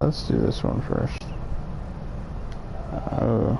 let's do this one first. Oh.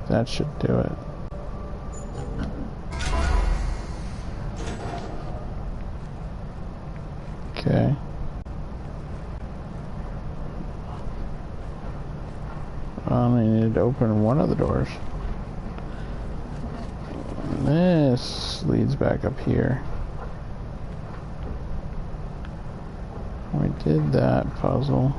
That should do it. Okay. I only need to open one of the doors. This leads back up here. We did that puzzle.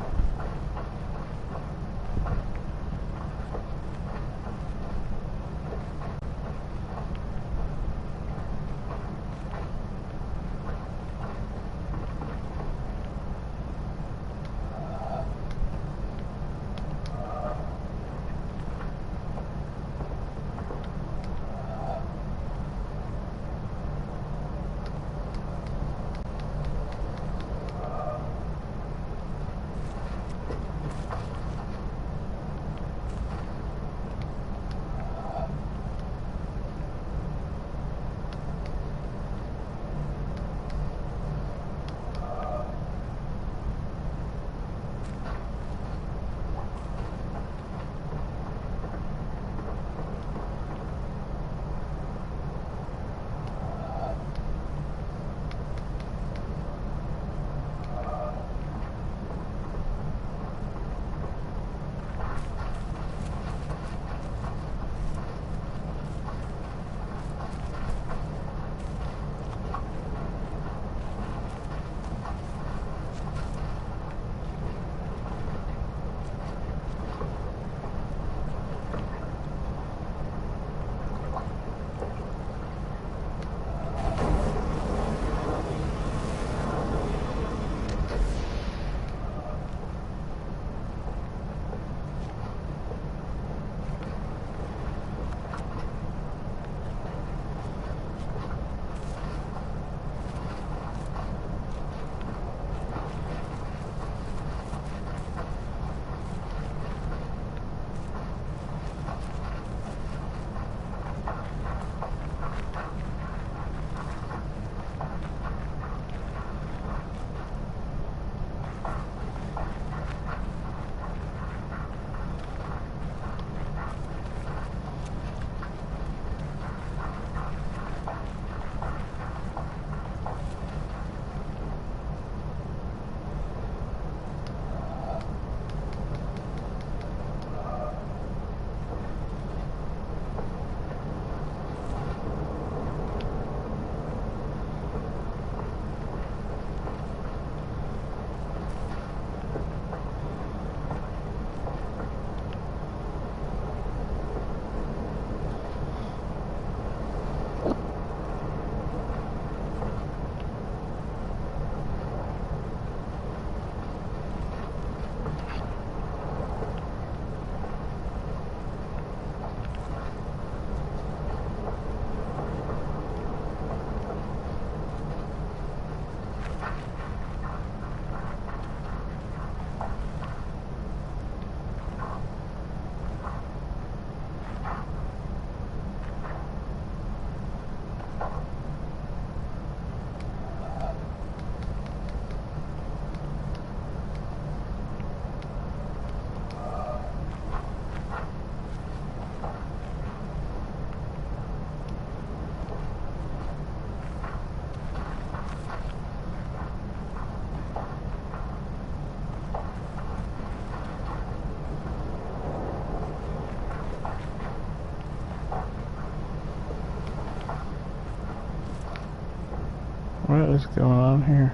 What is going on here?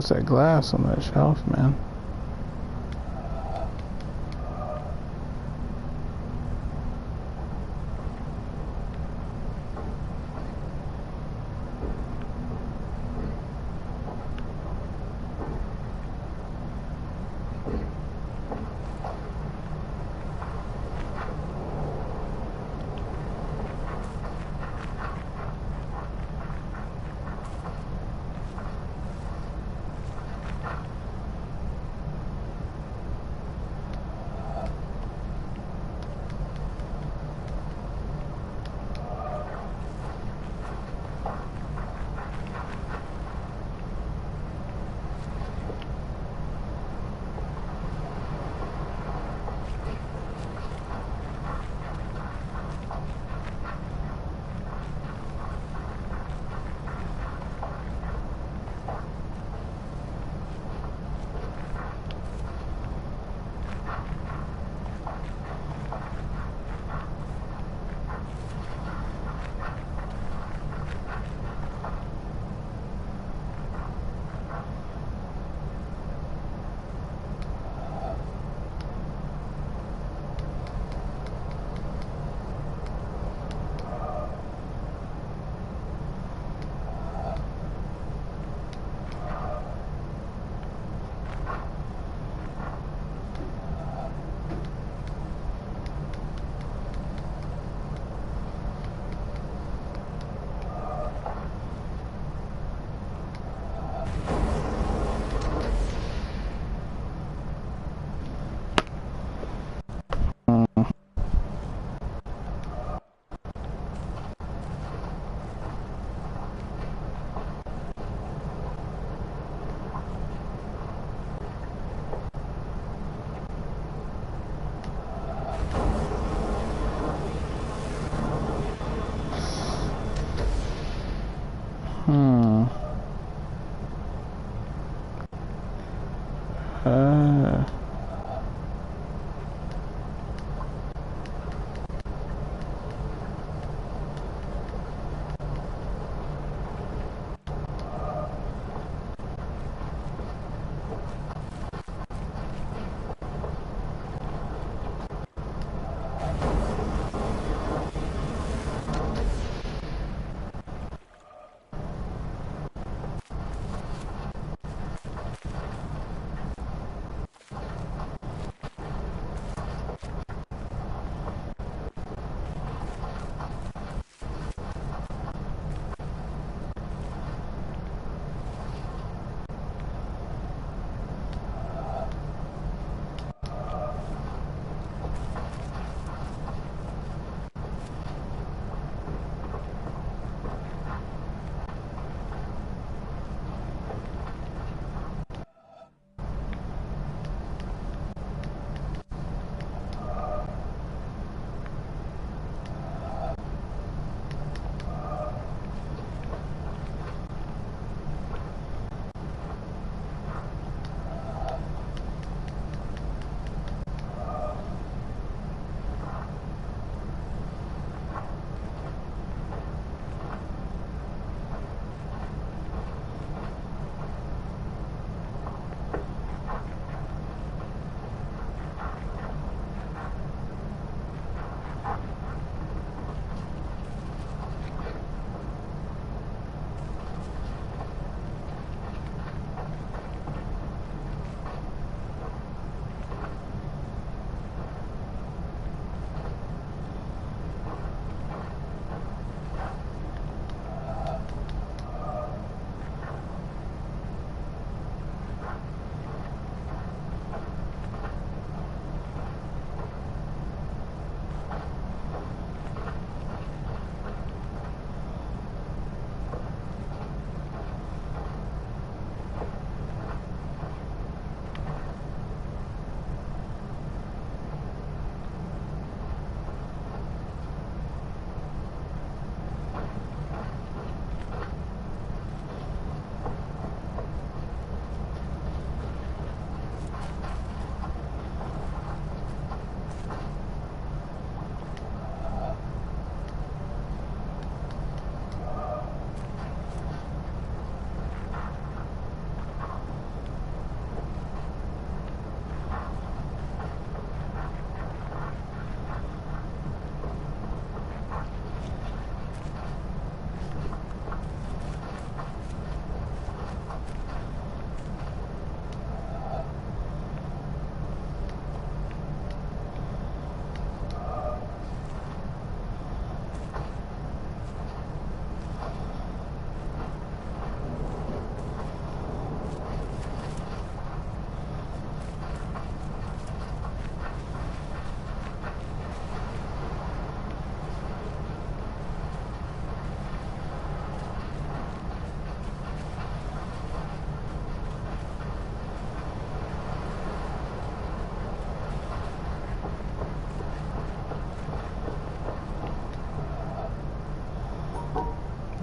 What's that glass on that shelf, man?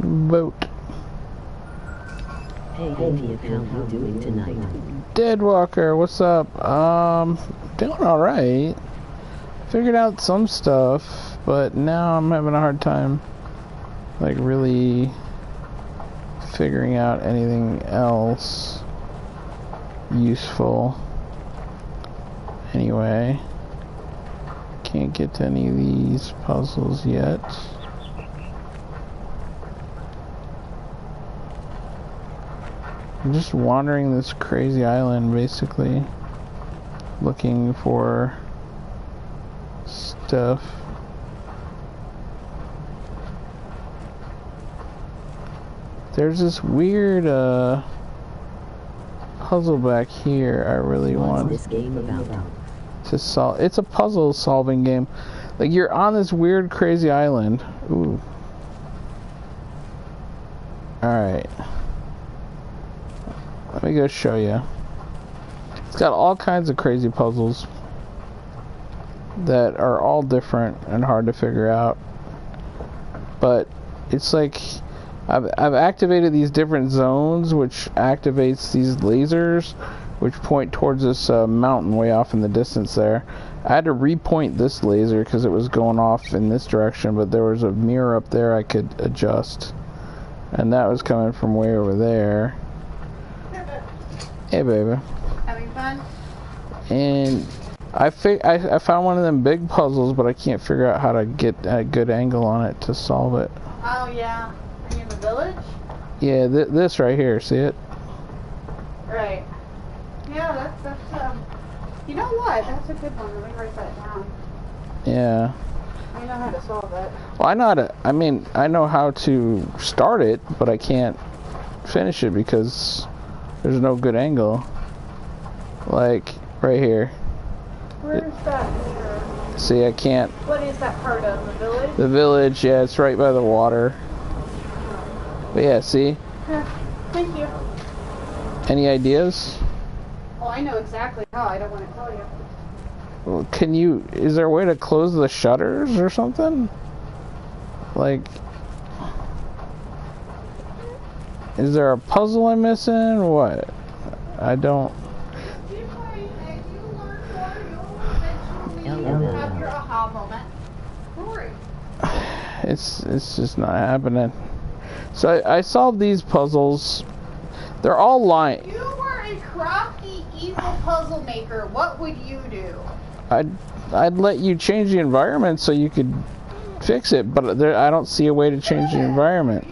boat. Hey, Idiot, how you doing tonight? Deadwalker, what's up? Doing alright. Figured out some stuff, but now I'm having a hard time, like, really figuring out anything else useful. Anyway, can't get to any of these puzzles yet. I'm just wandering this crazy island, basically, looking for stuff. There's this weird puzzle back here I really want this game about to solve. It's a puzzle solving game. Like, you're on this weird crazy island. Ooh. Alright. Let me go show you. It's got all kinds of crazy puzzles that are all different and hard to figure out. But it's like I've activated these different zones, which activates these lasers, which point towards this mountain way off in the distance there. I had to repoint this laser because it was going off in this direction, but there was a mirror up there I could adjust. And that was coming from way over there. Hey, baby. Having fun? And I found one of them big puzzles, but I can't figure out how to get a good angle on it to solve it. Oh, yeah. Are you in the village? Yeah, this right here, see it? Right. Yeah, that's you know what? That's a good one. Let me write that down. Yeah. You know how to solve it. Well, I know how to start it, but I can't finish it because there's no good angle. Like, right here. Where is that? See, I can't. What is that part of the village? The village, yeah, it's right by the water. But yeah, see? Thank you. Any ideas? Oh, I know exactly how. I don't want to tell you. Well, is there a way to close the shutters or something? Like, is there a puzzle I'm missing or what? I don't. Have your aha moment. Don't worry. It's just not happening. So I solved these puzzles. They're all If you were a crafty, evil puzzle maker, what would you do? I'd let you change the environment so you could fix it, but I don't see a way to change the environment.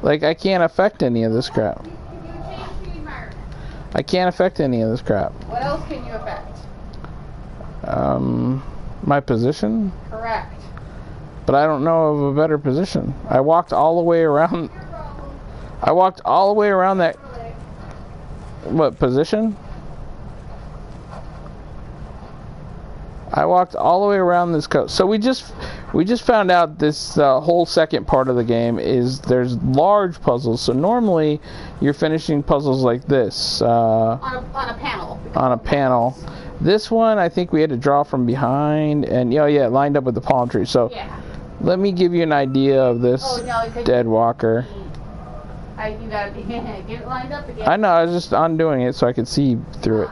Like, I can't affect any of this crap. Can you change the environment? I can't affect any of this crap. What else can you affect? My position? Correct. But I don't know of a better position. I walked all the way around. I walked all the way around that. What position? I walked all the way around this coast. So we just found out this whole second part of the game is there's large puzzles. So normally you're finishing puzzles like this On a panel. on a panel. This one I think we had to draw from behind, and yeah, it lined up with the palm tree. So Yeah. let me give you an idea of this dead walker. You gotta get it lined up again. I know, I was just undoing it so I could see through it.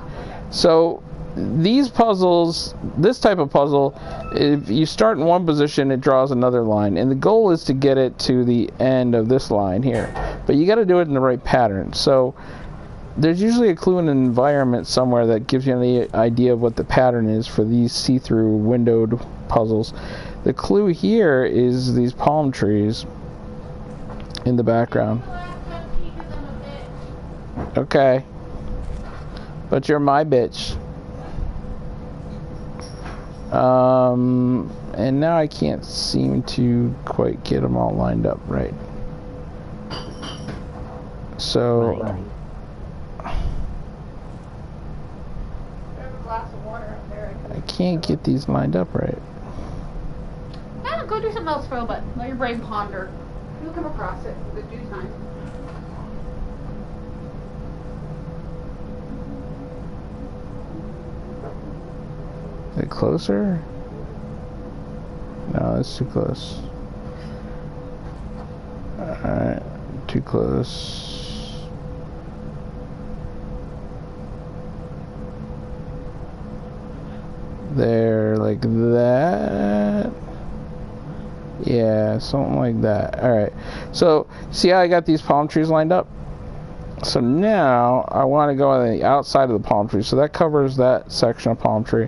So these puzzles, this type of puzzle, if you start in one position, it draws another line, and the goal is to get it to the end of this line here. But you got to do it in the right pattern. So there's usually a clue in an environment somewhere that gives you any idea of what the pattern is for these see-through windowed puzzles. The clue here is these palm trees in the background. Okay. But you're my bitch. And now I can't seem to quite get them all lined up right. So There's a glass of water up there. I can't get these lined up right. Go do something else for a little bit. Let your brain ponder. You'll come across it with due time. Is it closer? No, that's too close. too close. There, like that. Yeah, something like that. Alright. So, see how I got these palm trees lined up? So now, I want to go on the outside of the palm tree. So that covers that section of palm tree.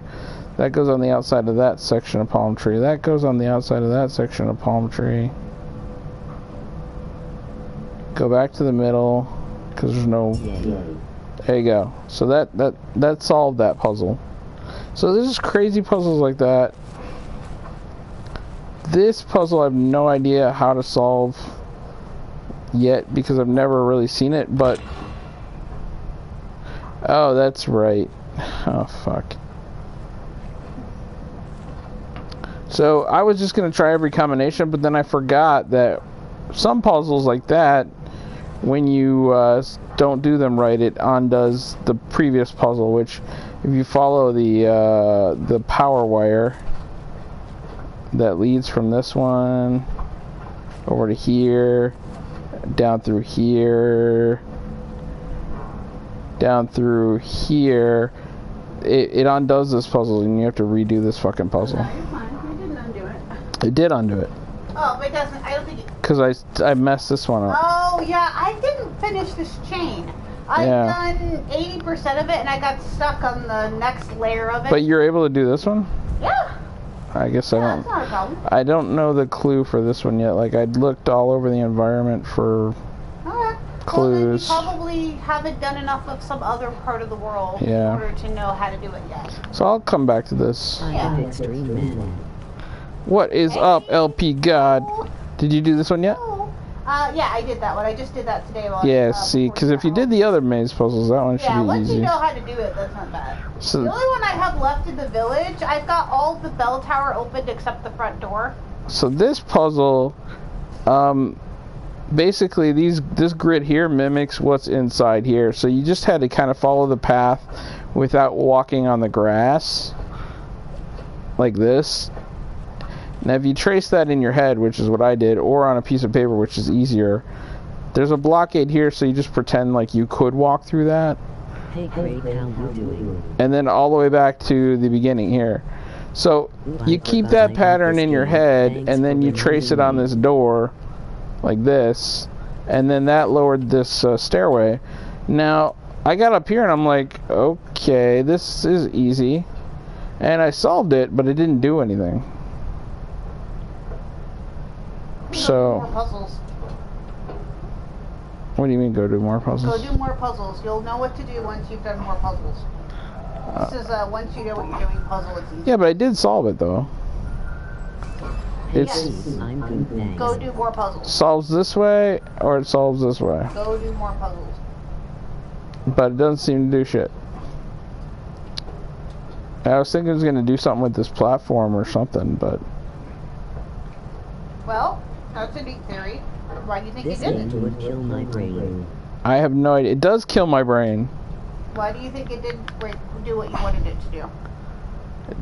That goes on the outside of that section of palm tree. That goes on the outside of that section of palm tree. Go back to the middle, because there's no... There you go. So that solved that puzzle. So there's just crazy puzzles like that. This puzzle I have no idea how to solve yet, because I've never really seen it, but... Oh, that's right. Oh, fuck. So I was just going to try every combination, but then I forgot that some puzzles like that, when you don't do them right, it undoes the previous puzzle, which if you follow the power wire that leads from this one over to here, down through here, down through here, it undoes this puzzle, and you have to redo this fucking puzzle. No, you're fine. You didn't undo it. It did undo it. Oh, but it doesn't. I don't think it. Because I messed this one up. Oh, yeah. I didn't finish this chain. I've done 80% of it, and I got stuck on the next layer of it. But you're able to do this one? Yeah. I guess I don't. That's not a problem. I don't know the clue for this one yet. Like, I'd looked all over the environment for Okay. clues. Well, then you probably haven't done enough of some other part of the world in order to know how to do it yet. So I'll come back to this. I'm an extreme man. What is up, LP God? Did you do this one yet? Yeah, I did that one. I just did that today. Yeah, see, because if you did the other maze puzzles, that one should be once easy. you know how to do it, that's not bad. So, The only one I have left in the village, I've got all the bell tower opened except the front door. so this puzzle, basically this grid here mimics what's inside here. So you just had to kind of follow the path without walking on the grass, like this. Now if you trace that in your head, which is what I did, or on a piece of paper, which is easier, there's a blockade here, so you just pretend like you could walk through that. Hey Craig, how you doing? And then all the way back to the beginning here. So you keep that pattern in your head, and then you trace it on this door, like this, and then that lowered this stairway. Now, I got up here and I'm like, okay, this is easy. And I solved it, but it didn't do anything. So, More puzzles. what do you mean go do more Go puzzles? do more puzzles. You'll know what to do once you've done more puzzles. This is once you know what you're doing puzzle, it's easy. Yeah, but I did solve it though. It's I'm good, thanks. Go do more puzzles. solves this way or it solves this way. Go do more puzzles. But it doesn't seem to do shit. I was thinking it was going to do something with this platform or something, but... Well, that's a neat theory. Why do you think This it didn't? game would kill my brain. I have no idea. It does kill my brain. Why do you think it didn't do what you wanted it to do?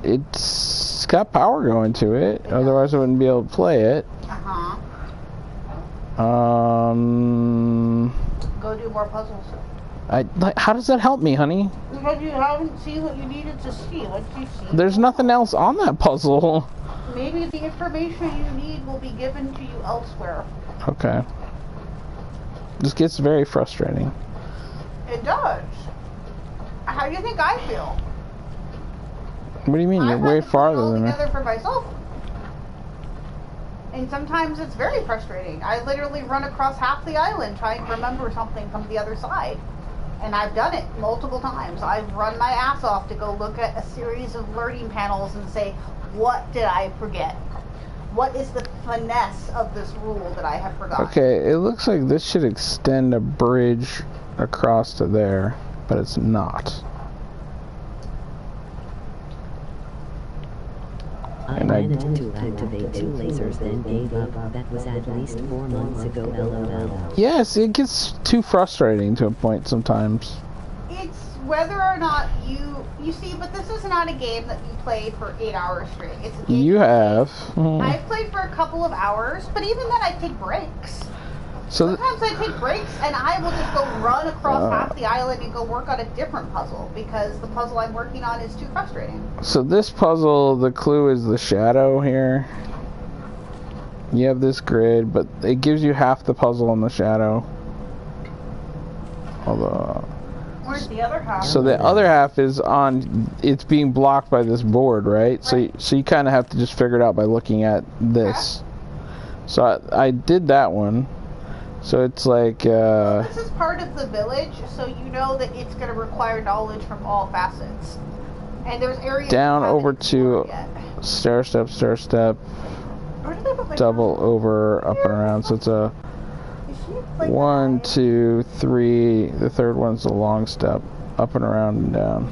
It's got power going to it. Otherwise I wouldn't be able to play it. Uh-huh. Go do more puzzles. How does that help me, honey? Because you haven't seen what you needed to see. Once you see, There's nothing else on that puzzle. maybe the information you need will be given to you elsewhere. Okay. This gets very frustrating. It does. How do you think I feel? What do you mean? You're I've way had to put it farther all than me. together for myself. And sometimes it's very frustrating. I literally run across half the island trying to remember something from the other side. And I've done it multiple times. I've run my ass off to go look at a series of learning panels and say, what did I forget? What is the finesse of this rule that I have forgotten? Okay, it looks like this should extend a bridge across to there, but it's not. I managed to activate 2 lasers, then gave up. That was at least 4 months ago, LOL. Yes, it gets too frustrating to a point sometimes. It's whether or not you see, but this is not a game that you play for 8 hours straight. It's a game You have. I've played for a couple of hours, but even then I take breaks. So sometimes I take breaks and I will just go run across half the island and go work on a different puzzle because the puzzle I'm working on is too frustrating. So this puzzle, the clue is the shadow here. You have this grid, but it gives you half the puzzle in the shadow. Although, where's the other half? so the other half is on. It's being blocked by this board, right? So you kind of have to just figure it out by looking at this. Okay. So I did that one. So it's like. Well, this is part of the village, so you know that it's going to require knowledge from all facets. And there's areas down over to stair step, double over, up and around. So it's a 1, 2, 3. The third one's a long step, up and around and down.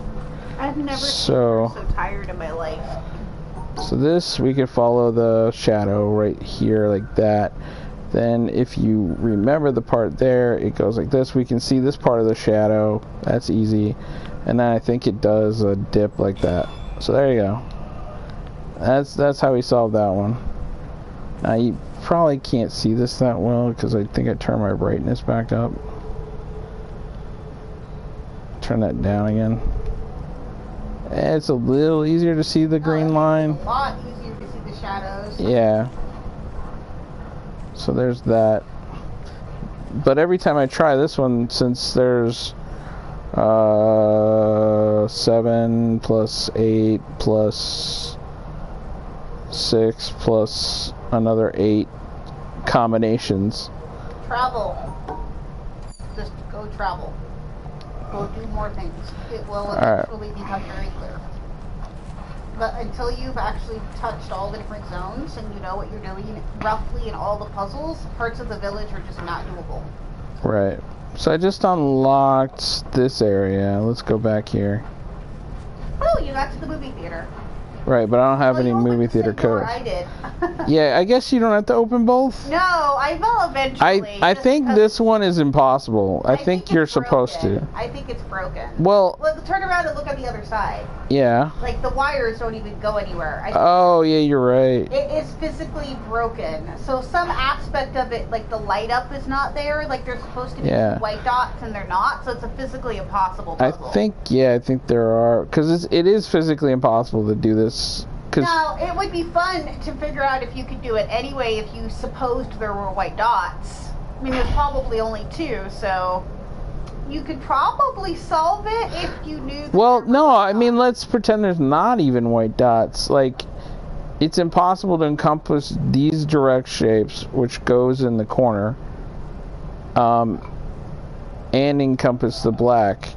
I've never seen her so tired in my life. So this, we could follow the shadow right here like that. Then if you remember the part there, it goes like this. We can see this part of the shadow. That's easy. And then I think it does a dip like that. So there you go. That's how we solved that one. Now you probably can't see this that well because I think I turned my brightness back up. Turn that down again. It's a little easier to see the green line. It's a lot easier to see the shadows. Yeah. So there's that. But every time I try this one, since there's 7 plus 8 plus 6 plus another 8 combinations. Travel. Just go travel. Go do more things. It will eventually become very clear. But until you've actually touched all the different zones and you know what you're doing roughly in all the puzzles, parts of the village are just not doable. Right. So I just unlocked this area. Let's go back here. Oh, you got to the movie theater. Right, but I don't have any movie theater codes. I did. Yeah, I guess you don't have to open both. No, I will eventually. I think this one is impossible. I think you're supposed to. I think it's broken. Well, turn around and look on the other side. Yeah. Like the wires don't even go anywhere. Oh, yeah, you're right. It is physically broken. So some aspect of it, like the light up is not there. Like they're supposed to be white dots and they're not. So it's a physically impossible puzzle. I think there are, because it is physically impossible to do this. Now, it would be fun to figure out if you could do it anyway if you supposed there were white dots. I mean, there's probably only 2, so you could probably solve it if you knew. Well, no, I mean, let's pretend there's not even white dots. Like, it's impossible to encompass these direct shapes, which goes in the corner, and encompass the black.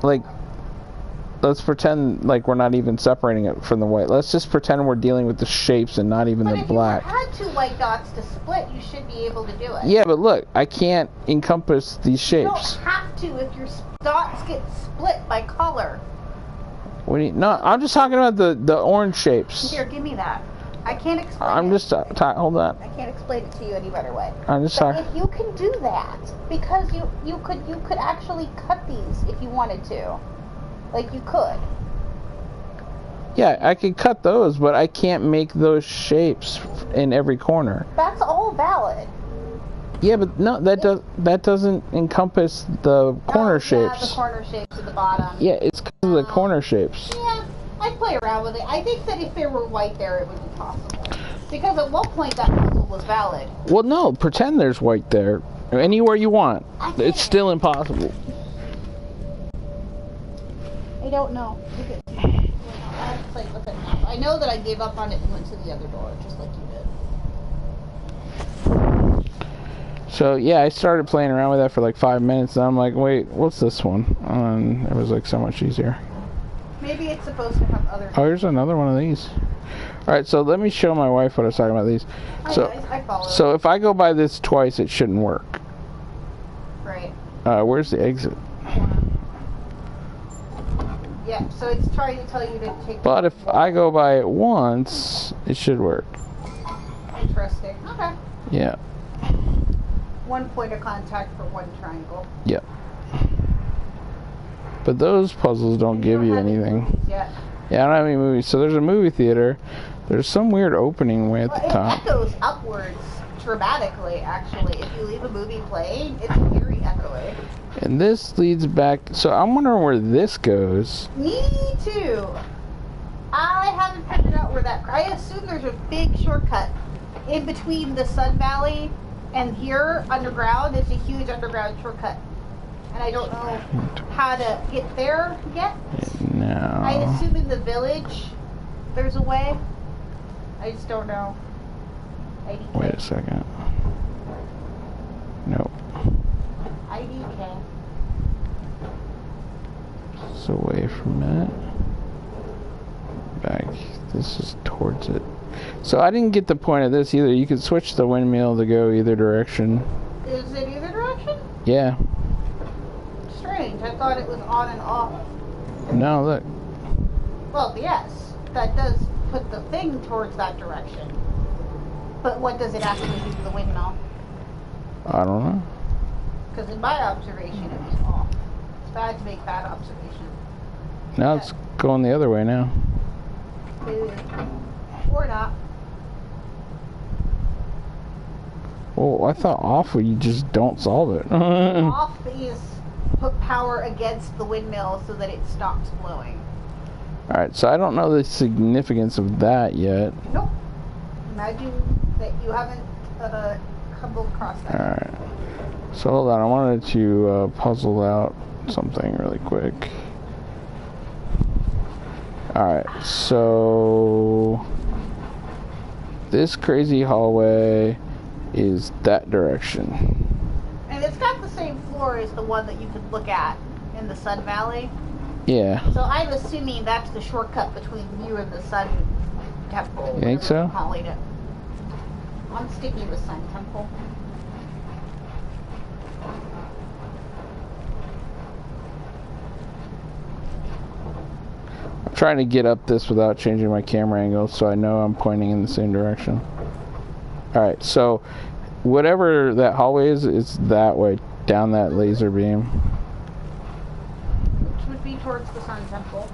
Like, let's pretend like we're not even separating it from the white. Let's just pretend we're dealing with the shapes and not even the black. But if you had 2 white dots to split, you should be able to do it. Yeah, but look, I can't encompass these shapes. You don't have to if your dots get split by color. What do you? No, I'm just talking about the orange shapes. Here, give me that. I can't explain I'm just hold on. I can't explain it to you any better way. I'm just talking. If you can do that, because you could actually cut these if you wanted to. Like, you could. Yeah, I could cut those, but I can't make those shapes in every corner. That's all valid. Yeah, but no, that doesn't encompass the corner shapes. Yeah, the corner shapes at the bottom. Yeah, it's because of the corner shapes. Yeah, I'd play around with it. I think that if there were white there, it would be possible. Because at one point that puzzle was valid. Well, no, pretend there's white there. Anywhere you want. It's still impossible. I don't know. I haven't played with it enough. I know that I gave up on it and went to the other door, just like you did. So, yeah, I started playing around with that for like 5 minutes, and I'm like, wait, what's this one? And it was like so much easier. Maybe it's supposed to have other... Oh, here's another one of these. Alright, so let me show my wife what I was talking about these. So if I go by this twice, it shouldn't work. Right. Where's the exit? Yeah, so it's trying to tell you to take... But if I go by it once, it should work. Interesting. Okay. Yeah. 1 point of contact for 1 triangle. Yep. But those puzzles don't give you anything. Yeah, I don't have any movies. So there's a movie theater. There's some weird opening way at the top. It goes upwards dramatically, actually. If you leave a movie playing, it's very echoey. And this leads back... So I'm wondering where this goes. Me too. I haven't figured out where that... I assume there's a big shortcut in between the Sun Valley and here, underground. It's a huge underground shortcut. And I don't know how to get there yet. No. I assume in the village there's a way. I just don't know. Wait a second. Nope. IDK. It's away from it. Back. This is towards it. So I didn't get the point of this either. You could switch the windmill to go either direction. Is it either direction? Yeah. Strange. I thought it was on and off. No, look. Well, yes. That does put the thing towards that direction. But what does it actually do to the windmill? I don't know. Because in my observation, it was off. It's bad to make that observation. Now it's going the other way now. Or not. Well, I thought off you just don't solve it. Off is put power against the windmill so that it stops blowing. Alright, so I don't know the significance of that yet. Nope. Imagine that you haven't stumbled across that. Alright. So hold on, I wanted to puzzle out something really quick. Alright, so this crazy hallway is that direction. And it's got the same floor as the one that you could look at in the Sun Valley. Yeah. So I'm assuming that's the shortcut between you and the Sun Temple. You think so? whatever you're calling it. I'm sticking with Sun Temple. I'm trying to get up this without changing my camera angle so I know I'm pointing in the same direction. Alright, so whatever that hallway is, it's that way, down that laser beam. Which would be towards the Sun Temple.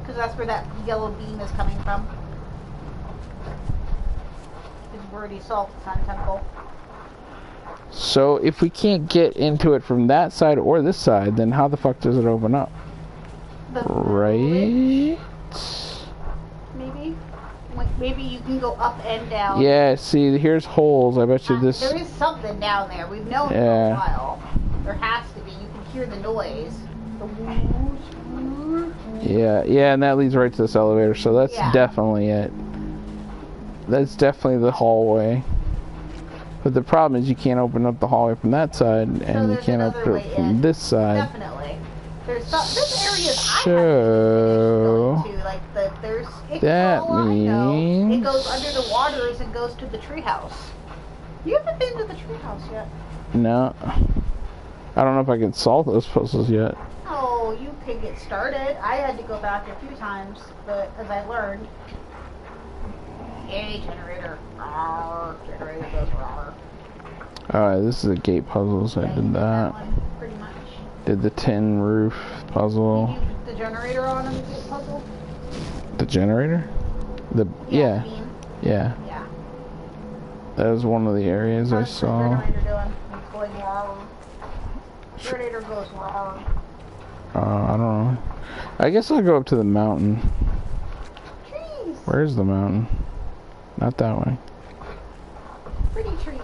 Because that's where that yellow beam is coming from. We've already solved the Sun Temple. So if we can't get into it from that side or this side, then how the fuck does it open up? Right? Maybe? Like maybe you can go up and down. Yeah, see, here's holes. I bet you this... There is something down there. We've known for a while. There has to be. You can hear the noise. The whoosh. Yeah, and that leads right to this elevator, so that's definitely it. That's definitely the hallway. But the problem is you can't open up the hallway from that side, and you can't open it from this side. Definitely. There's areas So I haven't to. Like that means it goes under the waters and goes to the treehouse. You haven't been to the treehouse yet. No. I don't know if I can solve those puzzles yet. Oh, you could get started. I had to go back a few times, but as I learned, yay, generator. Rawr, generator goes rawr. Alright, this is a gate puzzle, so I did that. Pretty much. Did the tin roof puzzle. Did you put the generator on in the gate puzzle? The generator? Yeah. Yeah. That was one of the areas I saw. What's the generator doing? It's going rawr. Generator goes rawr. I don't know. I guess I'll go up to the mountain. Trees. Where's the mountain? Not that way. Pretty trees.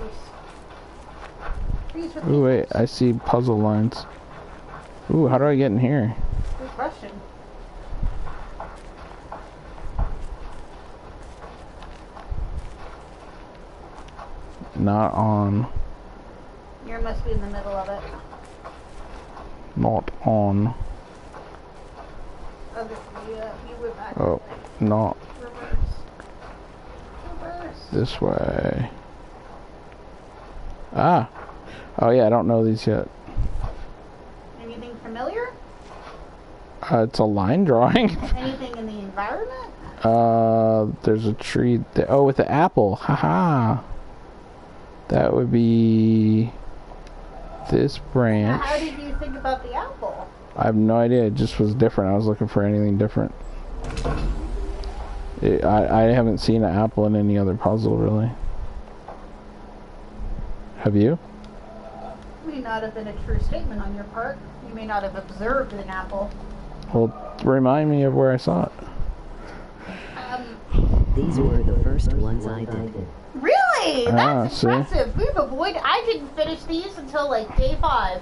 Trees with Ooh, wait, leaves. I see puzzle lines. Ooh, how do I get in here? Good question. Not on. You must be in the middle of it. Not on. You went back. Oh, not Reverse. Reverse. this way. Ah. Oh yeah, I don't know these yet. Anything familiar? It's a line drawing. Anything in the environment? There's a tree. Oh, with the apple. Haha. That would be this branch. How did you think about the apple? I have no idea. It just was different. I was looking for anything different. I haven't seen an apple in any other puzzle, really. Have you? May not have been a true statement on your part. You may not have observed an apple. Well, remind me of where I saw it. These were the first ones I did. Really? That's see? impressive. We've avoided. I didn't finish these until like day 5.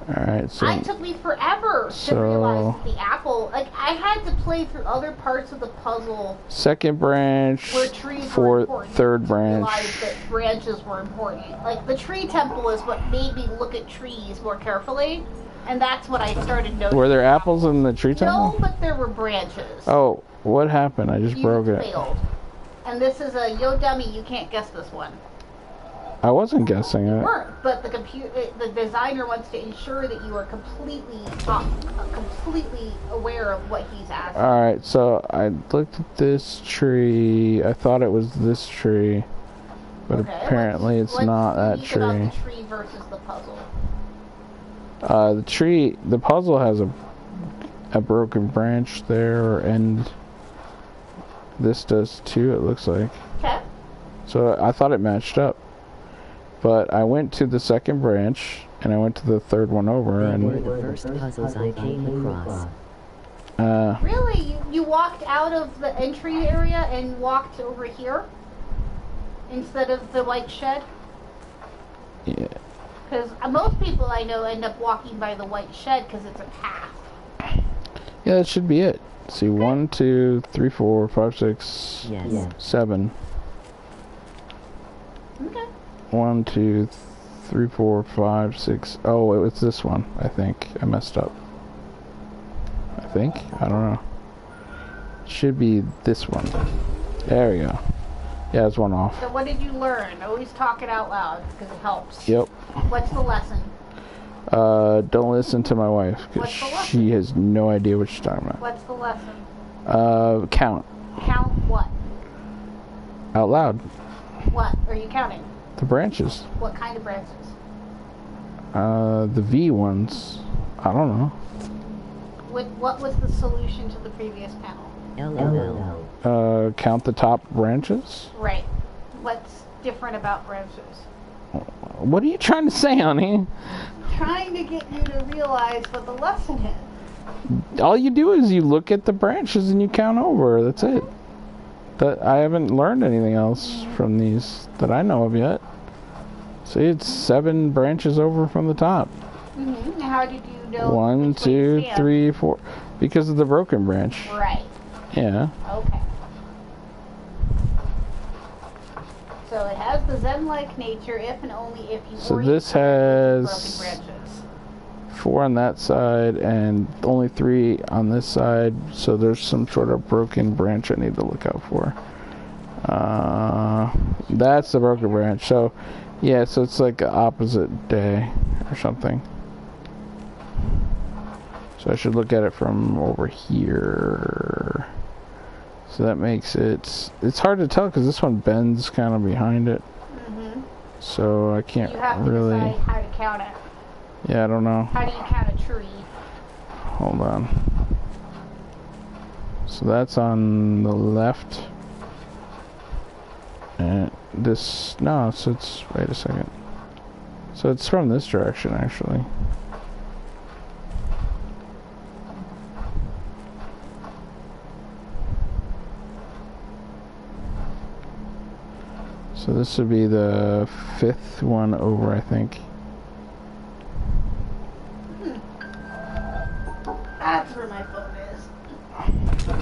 Alright, so... It took me forever to realize that the apple. Like, I had to play through other parts of the puzzle. Second branch, where trees were important, third branch. Realized that branches were important. Like, the tree temple is what made me look at trees more carefully. And that's what I started noticing. Were there apples in the tree temple? No, but there were branches. Oh, what happened? I just broke it. Failed. And this is a yo dummy. You can't guess this one. I wasn't guessing it. You weren't, but the designer wants to ensure that you are completely aware of what he's asking. All right, so I looked at this tree. I thought it was this tree, but apparently it's not that tree. About the tree versus the puzzle. The puzzle has a broken branch there, and this does too, it looks like. Okay. So I thought it matched up. But I went to the second branch, and I went to the third one over, They and... were the first puzzles I came across. Really? You walked out of the entry area and walked over here? Instead of the white shed? Yeah. Because most people I know end up walking by the white shed because it's a path. Yeah, that should be it. See, 1, 2, 3, 4, 5, 6, Yes. 7. Okay. 1, 2, 3, 4, 5, 6. Oh, it was this one, I think. I messed up. I think? I don't know. It should be this one. There we go. Yeah, it's one off. So what did you learn? Always talk it out loud because it helps. Yep. What's the lesson? Don't listen to my wife, because she has no idea what she's talking about. What's the lesson? Count. Count what? Out loud. What are you counting? The branches. What kind of branches? The V ones. I don't know. What was the solution to the previous panel? LOL. Count the top branches? Right. What's different about branches? What are you trying to say, honey? Trying to get you to realize what the lesson is. All you do is you look at the branches and you count over. That's it. I haven't learned anything else from these that I know of yet. See, it's 7 branches over from the top. Mm-hmm. How did you know? 1, 2, 3, 4. Because of the broken branch. Right. Yeah. Okay. So it has the Zen-like nature if and only if you So this has broken branches. 4 on that side and only 3 on this side. So there's some sort of broken branch I need to look out for. That's the broken branch. So yeah, so it's like the opposite day or something. So I should look at it from over here. So that makes it's hard to tell because this one bends kind of behind it. Mm-hmm. So I can't You have to really. decide how to count it. Yeah, I don't know. How do you count a tree? Hold on. So that's on the left. And this, no, so it's, wait a second. So it's from this direction actually. So this would be the 5th one over, I think. That's where my phone is.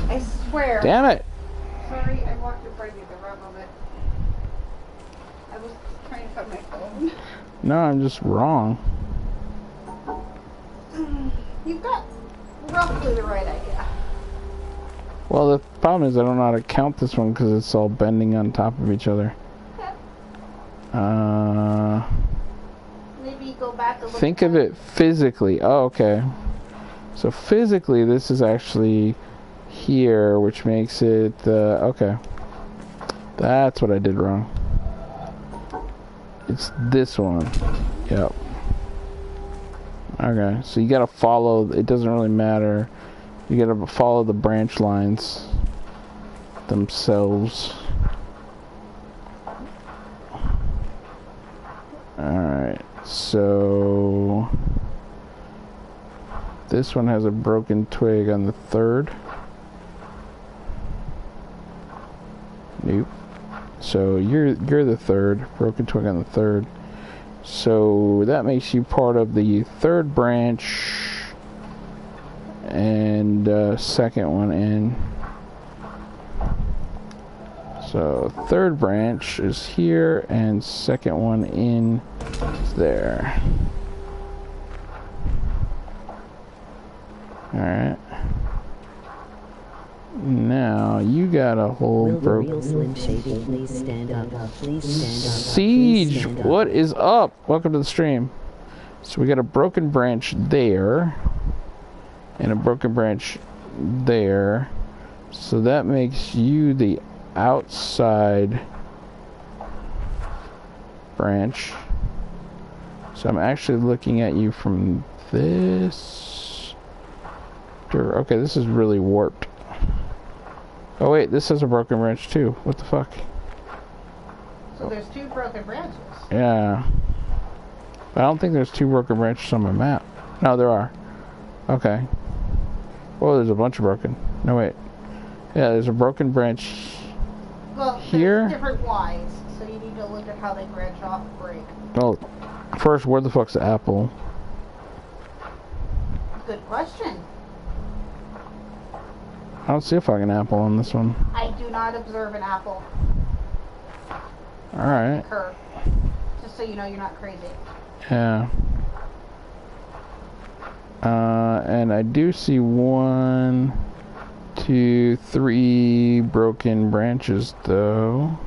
I swear. Damn it! Sorry, I walked in front of you the wrong moment. I was trying to find my phone. No, I'm just wrong. You've got roughly the right idea. Well, the problem is I don't know how to count this one because it's all bending on top of each other. Maybe go back and look. Think of it physically. Oh, okay. So physically, this is actually here, which makes it okay. That's what I did wrong. It's this one. Yep. Okay, so you gotta follow. It doesn't really matter. You gotta follow the branch lines themselves. So this one has a broken twig on the third. Nope. So you're the third, broken twig on the third. So that makes you part of the third branch and second one in. So third branch is here and second one in there. Alright. Now you got a whole broken. Slim Shady, please stand up. Please stand up. Siege, Please stand up. what is up? Welcome to the stream. So we got a broken branch there and a broken branch there. So that makes you the outside branch. So I'm actually looking at you from this. Okay, this is really warped. Oh wait, this has a broken branch too. What the fuck? So there's 2 broken branches. Yeah. I don't think there's 2 broken branches on my map. No, there are. Okay. Oh, there's a bunch of broken. No, wait. Yeah, there's a broken branch Well, here. there's different Ys, so you need to look at how they branch off and break. Well, first, where the fuck's the apple? Good question. I don't see a fucking apple on this one. I do not observe an apple Alright. occur. Just so you know you're not crazy. Yeah. And I do see 1, 2, 3 broken branches though.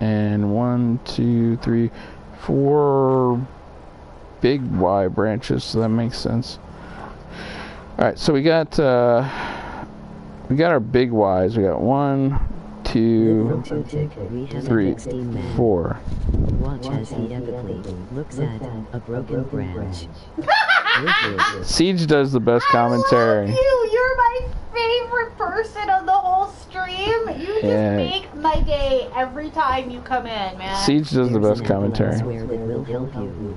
And 1, 2, 3, 4 big Y branches, so that makes sense. Alright, so we got our big Ys. We got 1, 2, 3, 4. Watch as he epically looks at a broken branch. Siege does the best commentary. I love you. You're my favorite person on the whole stream. You just make my day every time you come in, man. Siege does the best commentary. That will help you.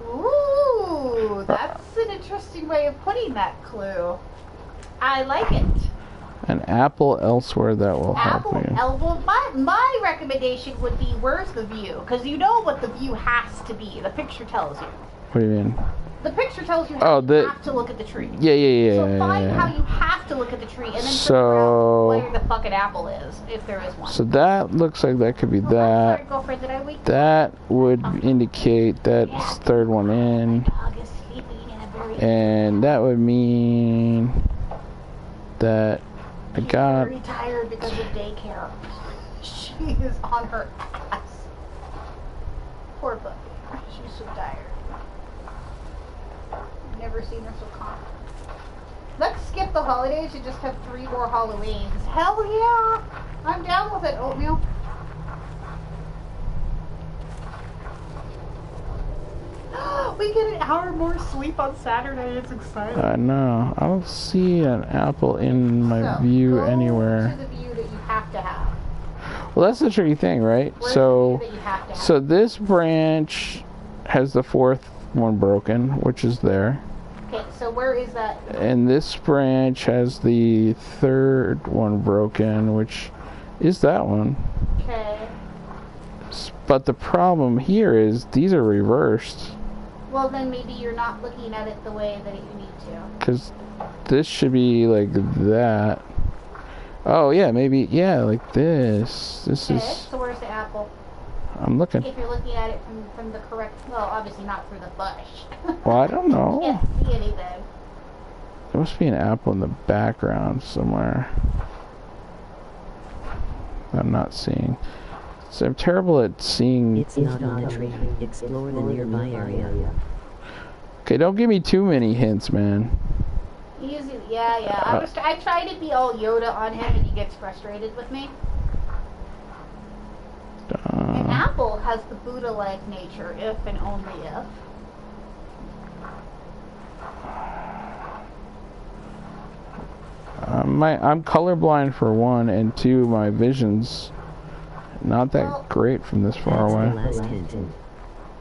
Ooh, that's an interesting way of putting that clue. I like it. An apple elsewhere that will help you. Well, my recommendation would be, where's the view? Because you know what the view has to be. The picture tells you. What do you mean? The picture tells you how you have to look at the tree. Yeah. So find how you have to look at the tree, and then figure out where the fucking apple is, if there is one. So that looks like that could be I'm that. sorry, girlfriend, did I wake you up? That would indicate that's third one in. Dog is sleeping in a very And that would mean that I got... very tired because of daycare. She is on her ass. Poor puppy. She's so tired. Never seen her so calm. Let's skip the holidays and just have 3 more Halloweens. Hell yeah! I'm down with it, Oatmeal. We get an hour more sleep on Saturday. It's exciting. I know. I don't see an apple in my view go anywhere. to the view that you have to have. Well, that's the tricky thing, right? Where's So, the view that you have to have? so this branch has the 4th one broken, which is there. Okay, so where is that? And this branch has the 3rd one broken, which is that one. Okay. But the problem here is these are reversed. Well, then maybe you're not looking at it the way that you need to. Because this should be like that. Oh, yeah, maybe, yeah, like this. This Okay, is... so where's the apple? I'm looking. If you're looking at it from the correct, well, obviously not through the bush. Well, I don't know. Can't see anything. There must be an apple in the background somewhere. I'm not seeing. So I'm terrible at seeing. It's not on a tree. Explore the nearby area. Okay, don't give me too many hints, man. Easy, yeah. I try to be all Yoda on him, and he gets frustrated with me. An apple has the Buddha-like nature, if and only if. I'm colorblind for 1, and 2, my vision's not that great from this far That's away. the last hint.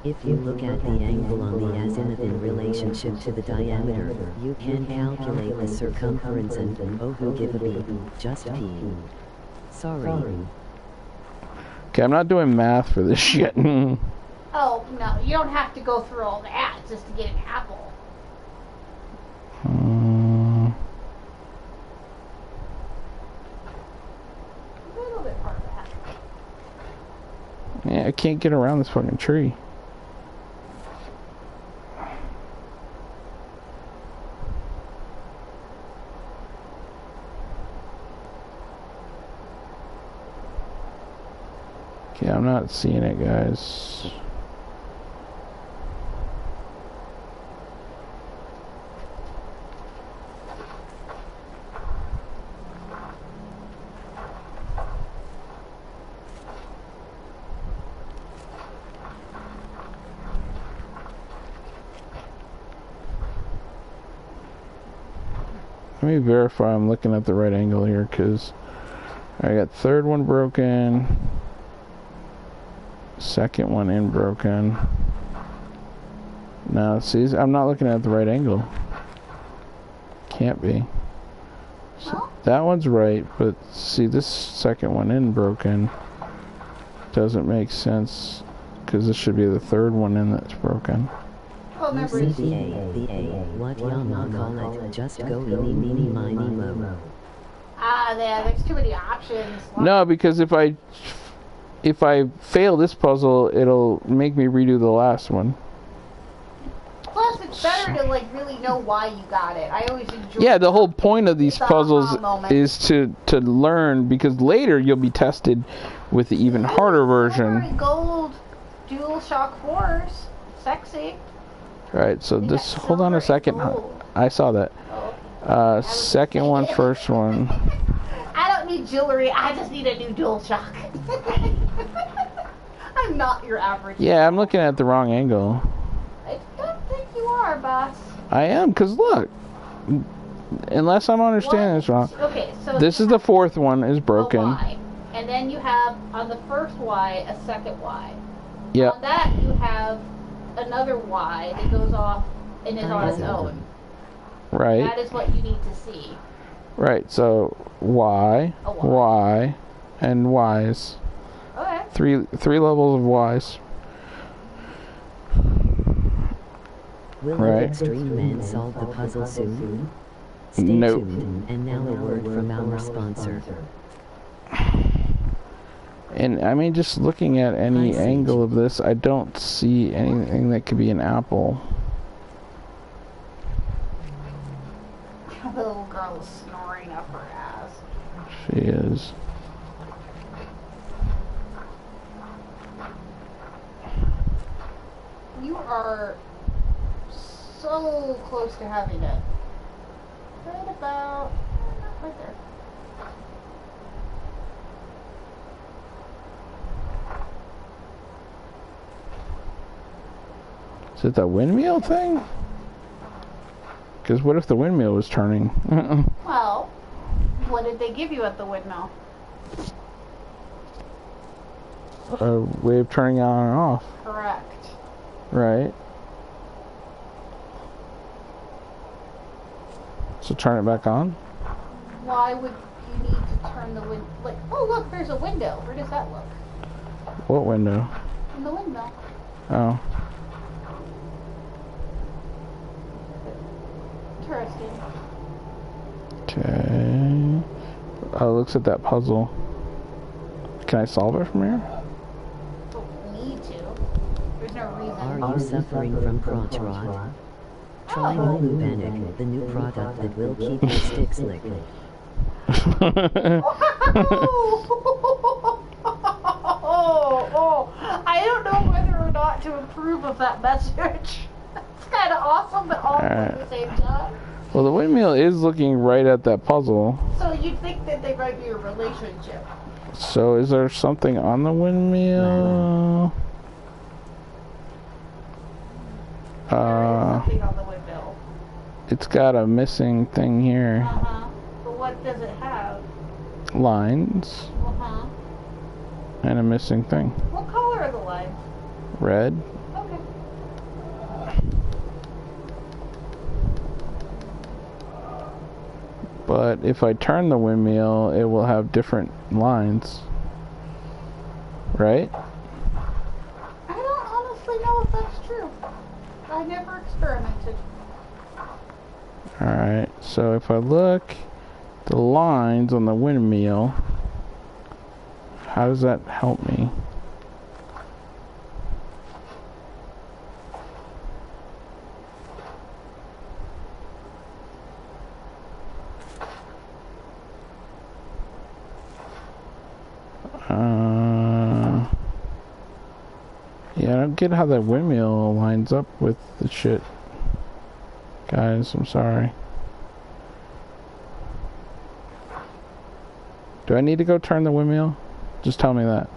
If you look at the angle on the azimuth in relationship to the diameter, you can calculate the circumference and, oh who give a beep, just pee. Sorry. Okay, I'm not doing math for this shit. Oh, no, you don't have to go through all that just to get an apple. A little bit part of that. Yeah, I can't get around this fucking tree. Okay, I'm not seeing it, guys. Let me verify I'm looking at the right angle here, because I got third one broken, second one in broken. Now, see, I'm not looking at the right angle. Can't be. So that one's right, but see, this second one in broken doesn't make sense, because this should be the third one in that's broken. Well, remember, it's What y'all call it, just go eeny meeny miny mo. there's too many options. No, because if I fail this puzzle, it'll make me redo the last one. Plus, it's better to like really know why you got it. I always enjoy. Yeah, the whole point of these the puzzles aha moment. is to learn, because later you'll be tested with the even harder version. Silver and gold dual shock force, sexy. Right, so They this, got hold on a silver and second. gold. I saw that. Oh. Second one, first one. I don't need jewelry. I just need a new dual shock. I'm not your average. Yeah, I'm looking at the wrong angle. I don't think you are, boss. I am, because look. Unless I'm understanding this wrong. Okay, so This is the fourth one is broken. a Y, and then you have on the first Y a second Y. Yep. On that you have another Y that goes off and is on its own. Right. That is what you need to see. Right, so Y, A Y. Y, and Y's. Okay. Three levels of Y's. Will Right. the extreme man solve the puzzle soon? Stay Nope. tuned. And now a word from our sponsor. And I mean, just looking at any angle of this, I don't see anything that could be an apple. The little girl is snoring up her ass. She is. You are so close to having it. Right about right there. Is it that windmill thing? Because what if the windmill was turning? Well, what did they give you at the windmill? A way of turning on and off, Correct. right? So turn it back on? Why would you need to turn the wind? Like, oh look, there's a window. Where does that look? What window? In the windmill. Oh. Interesting. Okay. Oh, it looks at that puzzle. Can I solve it from here? Don't need to. There's no reason. Are you suffering from crotch rot? Try Lubanic, the new product that will keep your sticks liquid. I don't know whether or not to approve of that message. It's kind of awesome, but awful at the same time. Well, the windmill is looking right at that puzzle. So you'd think that they might be a relationship. So is there something on the windmill? There is something on the window. It's got a missing thing here. Uh-huh. But what does it have? Lines. Uh-huh. and a missing thing. What color are the lines? Red. Okay. But if I turn the windmill, it will have different lines. Right? I don't honestly know if that's true. I never experimented. Alright, so if I look the lines on the windmill, how does that help me? Yeah, I don't get how that windmill lines up with the shit. Guys, I'm sorry. Do I need to go turn the windmill? Just tell me that.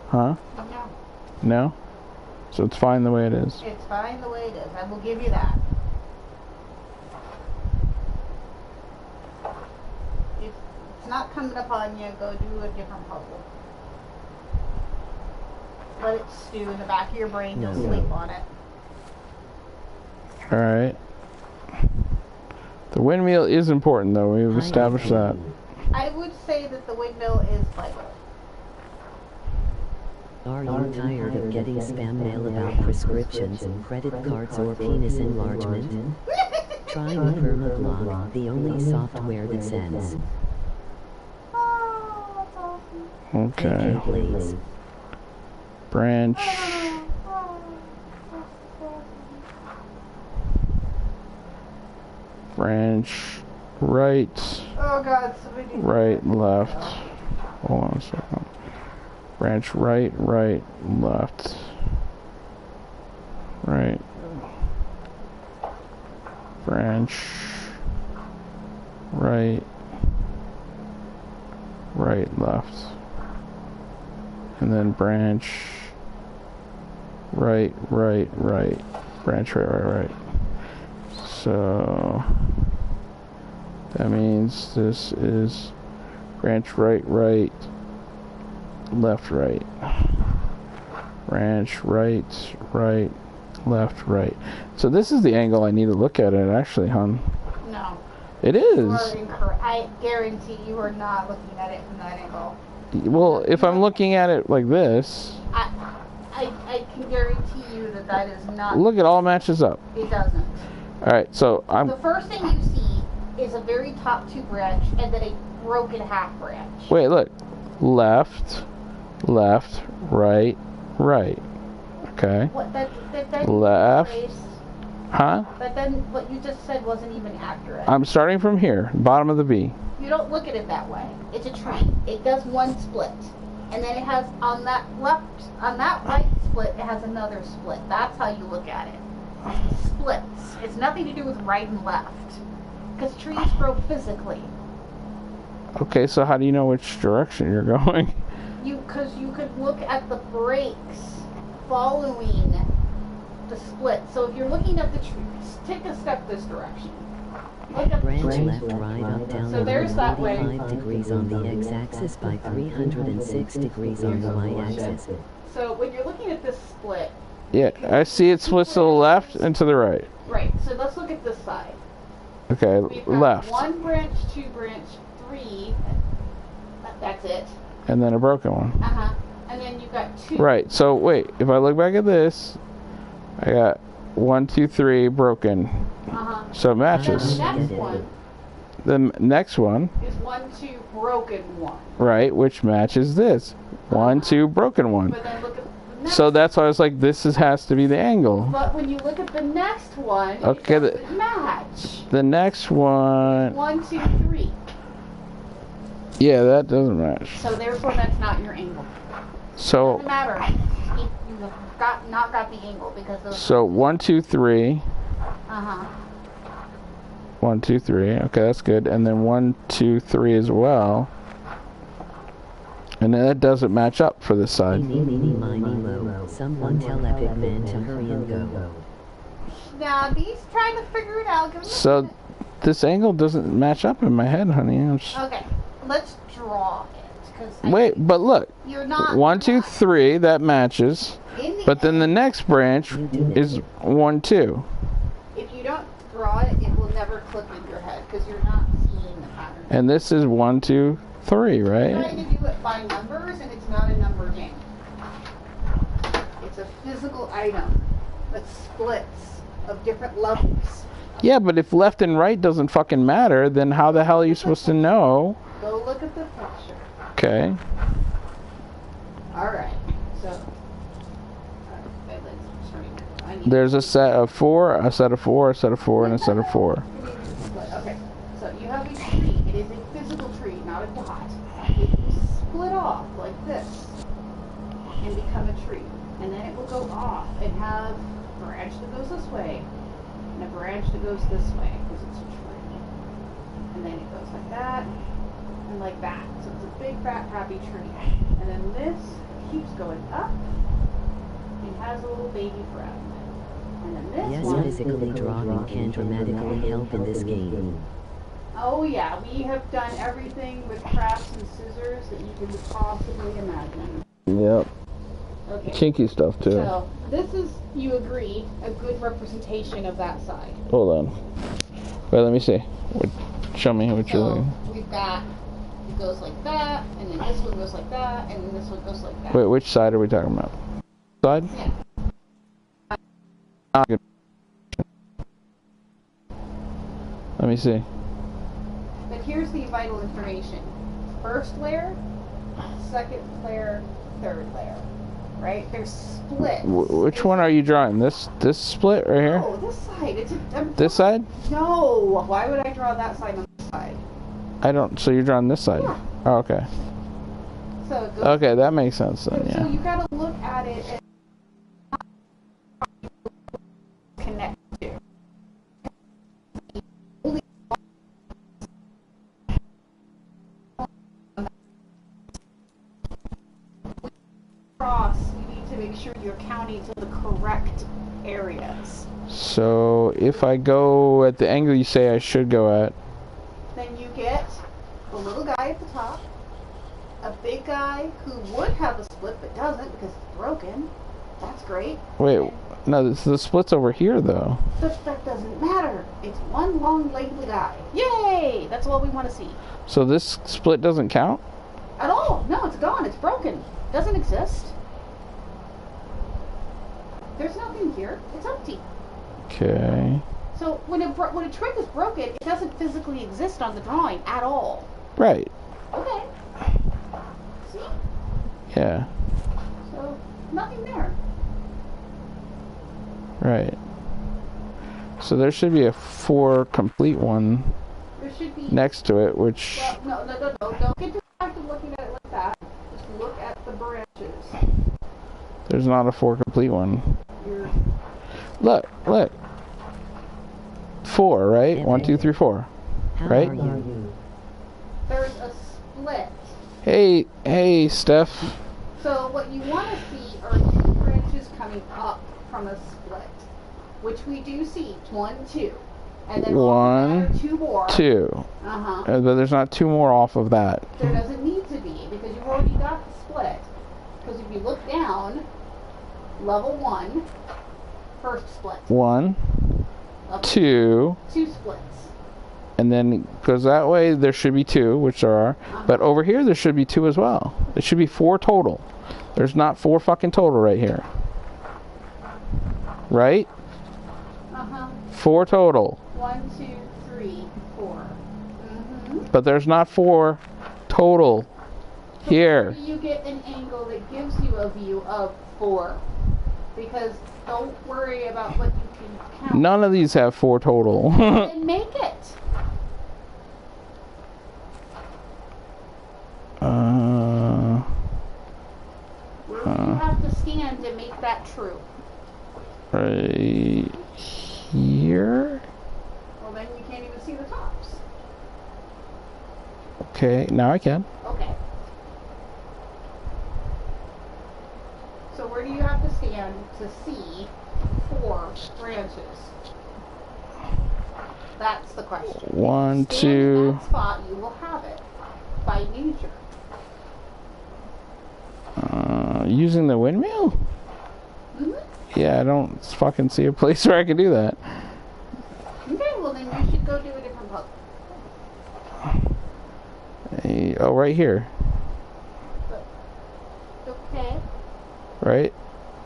Huh? No. No? So it's fine the way it is. It's fine the way it is. I will give you that. If it's not coming up on you, go do a different puzzle. Let it stew in the back of your brain. You'll sleep on it. Alright. The windmill is important though. We've established that. I would say that the windmill is vital. Are you tired of getting spam mail about prescriptions, credit cards, or penis enlargement? Try Permablock, the only software that sends. Oh, that's awesome. Okay. Please. Branch. Branch. Right. Oh God, somebody. Right, left. Hold on a second. Branch right, right, left. Right. Branch right, right, left. And then branch right, right, right. Branch right, right, right. So that means this is branch right, right, left, right. Branch right, right, left, right. So this is the angle I need to look at it actually, hon. No. It You are is. incorrect. I guarantee you are not looking at it from that angle. Well, if I'm looking at it like this, I can guarantee you that that is not. look, it all matches up. It doesn't. Alright, so I'm... The first thing you see is a very top two branch and then a broken half branch. Wait, look. Left, left, right, right. Okay. What that Left. Trace, Huh? but then what you just said wasn't even accurate. I'm starting from here, bottom of the V. You don't look at it that way. It's a tree. It does one split. And then it has on that right split, it has another split. That's how you look at it. Splits. It's nothing to do with right and left. Because trees grow physically. Okay, so how do you know which direction you're going? Because you could look at the breaks following the split. So if you're looking at the trees, take a step this direction. Look at Branch the tree. left, right, up, down, So there's that way. 85 degrees on the x-axis by 306 degrees on the y-axis. So when you're looking at this split, Yeah, I see it splits to the left and to the right. right, so let's look at this side. Okay, We've got left. one branch, two branch, three. That's it. And then a broken one. Uh-huh. And then you've got two. Right, so wait, if I look back at this, I got 1, 2, 3 broken. Uh-huh. So it And matches. then the next one The next one, is 1, 2, broken one. right, which matches this. 1, 2, broken one. But then look at the next So that's why I was like, this has to be the angle. But when you look at the next one, Okay, it doesn't match. The next one, 1, 2, 3. yeah, that doesn't match. So therefore that's not your angle. So, Doesn't matter. You have not got the angle because those. so 1, 2, 3. Uh-huh. 1, 2, 3. Okay, that's good. And then 1, 2, 3 as well. And then that doesn't match up for this side. Eeny, meeny, miny, moe. Someone tell Epic Man to hurry and go. Now he's trying to figure it out. Give me a So minute. this angle doesn't match up in my head, honey. Okay, let's draw it. because Wait, but look. you're not 1, 2, 3, that matches. But then the next branch is 1, 2. If you don't draw it, it will never click in your head because you're not seeing the pattern. And this is 1, 2, 3, You're right? trying to do it by numbers, and it's not a number game. It's a physical item that splits of different levels. Yeah, but if left and right doesn't fucking matter, then how the hell are you supposed to know? Go look at the picture. Okay. Alright, so. There's a set of 4, a set of 4, a set of 4, and a set of 4. Okay, so you have a tree. It is a physical tree, not a dot. It will split off like this and become a tree. And then it will go off and have a branch that goes this way and a branch that goes this way because it's a tree. And then it goes like that and like that. So it's a big, fat, happy tree. And then this keeps going up and has a little baby friend. And then this Yes, one, physically drawing can dramatically help in this game. oh yeah, we have done everything with crafts and scissors that you can possibly imagine. Yep. Okay. Chinky stuff, too. So, this is, you agree, a good representation of that side. Hold on. Wait, let me see. Show me what you're So, looking. we've got, it goes like that, and then this one goes like that, and then this one goes like that. Wait, which side are we talking about? Side? Yeah. Let me see. But here's the vital information. First layer, second layer, third layer. Right? There's splits. Which one are you drawing? This split right here? Oh, this side. This side? No. Why would I draw that side on this side? I don't. So you're drawing this side? Yeah. Oh, okay. So it goes, Okay, that makes sense then, So yeah. you gotta look at it and connect to. Cross, you need to make sure you're counting to the correct areas. So if I go at the angle you say I should go at, Then you get a little guy at the top, a big guy who would have a split but doesn't because it's broken. That's great. wait, no, the split's over here though. But that doesn't matter. It's one long legged guy. Yay! That's all we want to see. So this split doesn't count? At all. No, it's gone. It's broken. Doesn't exist. There's nothing here. It's empty. Okay. So when a trick is broken, it doesn't physically exist on the drawing at all. Right. Okay. See? Yeah. So nothing there. Right. So there should be a 4 complete one There should be. next to it, which... Well, no. Don't get distracted looking at it like that. Just look at the branches. There's not a 4 complete one. You're, Look. 4, right? 1, 2, 3, 4. How Right? are you? there's a split. Hey, Steph. So what you want to see are 2 branches coming up from a split, which we do see 1, 2, and then 1, 2 more. 2. Uh-huh. But there's not 2 more off of that. There doesn't need to be because you've already got the split. Because if you look down, level 1, first split. 1, Level 2, 2 splits. and then because that way there should be 2, which there are. But over here there should be 2 as well. There should be 4 total. There's not 4 fucking total right here. Right? Uh-huh. 4 total. 1, 2, 3, 4. Mm-hmm. But there's not 4 total here. You get an angle that gives you a view of 4. Because don't worry about what you can count. None of these have 4 total. Then make it. Where do you have to stand to make that true? Right here. Well, then you can't even see the tops. Okay, now I can. Okay. So where do you have to stand to see 4 branches? That's the question. 1, Stand in 2. that spot, you will have it by nature. Using the windmill? Mm-hmm. Yeah, I don't fucking see a place where I can do that. Okay, well then you should go do a different puzzle. Oh, right here. Okay. Right?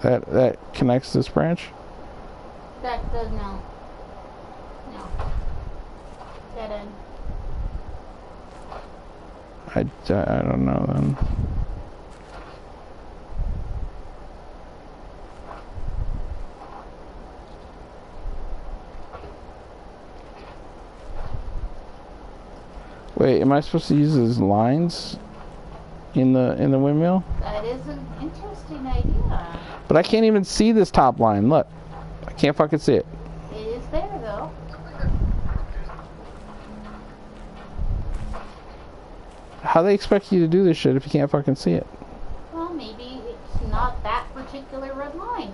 That connects this branch? That does no. No. Dead end. I don't know then. Wait, am I supposed to use those lines in the windmill? That is an interesting idea. But I can't even see this top line. Look, I can't fucking see it. It is there though. How they expect you to do this shit if you can't fucking see it? Well, maybe it's not that particular red line.